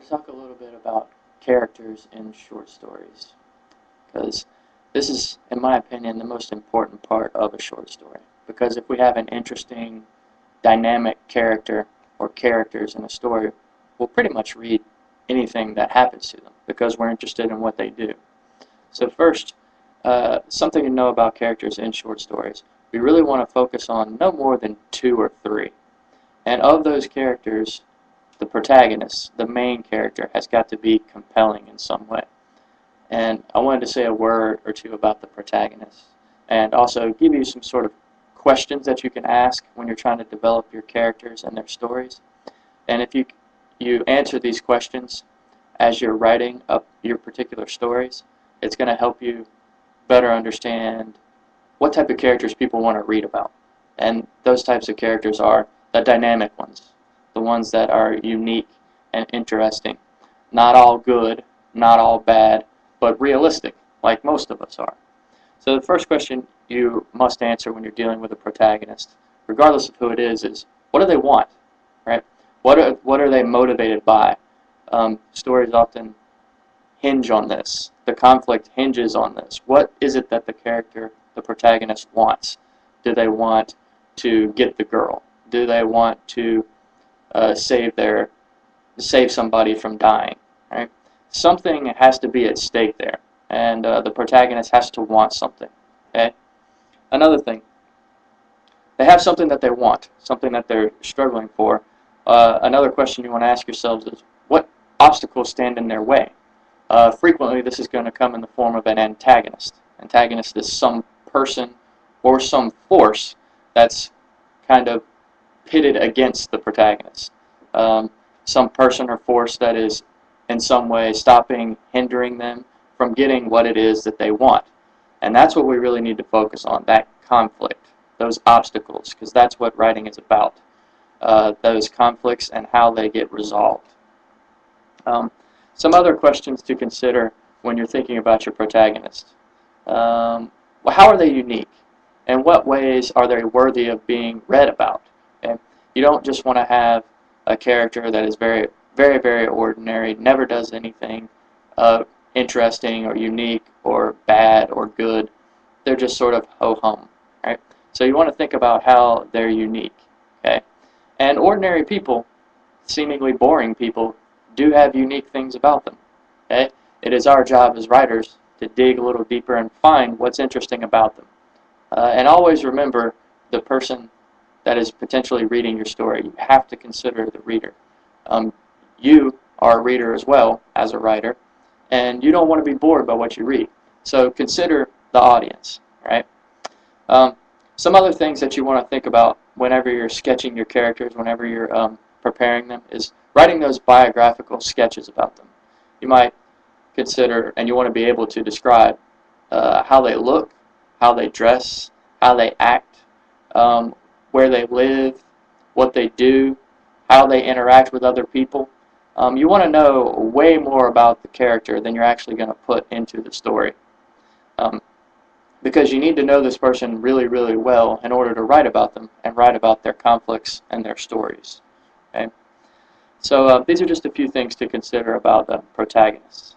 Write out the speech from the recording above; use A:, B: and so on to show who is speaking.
A: to talk a little bit about characters in short stories, because this is, in my opinion, the most important part of a short story. Because if we have an interesting, dynamic character or characters in a story, we'll pretty much read anything that happens to them because we're interested in what they do. So first, something to know about characters in short stories. We really want to focus on no more than 2 or 3. And of those characters, the protagonist, the main character, has got to be compelling in some way. And I wanted to say a word or two about the protagonist, and also give you some sort of questions that you can ask when you're trying to develop your characters and their stories. And if you answer these questions as you're writing up your particular stories, it's going to help you better understand what type of characters people want to read about. And those types of characters are the dynamic ones, the ones that are unique and interesting. Not all good, not all bad, but realistic, like most of us are. So the first question you must answer when you're dealing with a protagonist, regardless of who it is what do they want, right? What are they motivated by? Stories often hinge on this. The conflict hinges on this. What is it that the character, the protagonist, wants? Do they want to get the girl? Do they want to save somebody from dying? Right? Something has to be at stake there, and the protagonist has to want something. Okay. Another thing, they have something that they want, something that they're struggling for. Another question you want to ask yourselves is, what obstacles stand in their way? Frequently, this is going to come in the form of an antagonist. Antagonist is some person or some force that's kind of pitted against the protagonist. Some person or force that is in some way stopping, hindering them from getting what it is that they want. And that's what we really need to focus on, that conflict, those obstacles, because that's what writing is about, those conflicts and how they get resolved. Some other questions to consider when you're thinking about your protagonist. Well, how are they unique? In what ways are they worthy of being read about? Okay? You don't just want to have a character that is very, very, very ordinary, never does anything interesting or unique or bad or good. They're just sort of ho-hum, right? So you want to think about how they're unique, okay? And ordinary people, seemingly boring people, do have unique things about them, okay? It is our job as writers to dig a little deeper and find what's interesting about them. And always remember the person that is potentially reading your story. You have to consider the reader. You are a reader as well as a writer, and you don't want to be bored by what you read. So consider the audience, right? Some other things that you want to think about whenever you're sketching your characters, whenever you're preparing them, is writing those biographical sketches about them. You might consider, and you want to be able to describe how they look, how they dress, how they act, where they live, what they do, how they interact with other people. You want to know way more about the character than you're actually going to put into the story. Because you need to know this person really, really well in order to write about them and write about their conflicts and their stories. Okay? So these are just a few things to consider about the protagonists.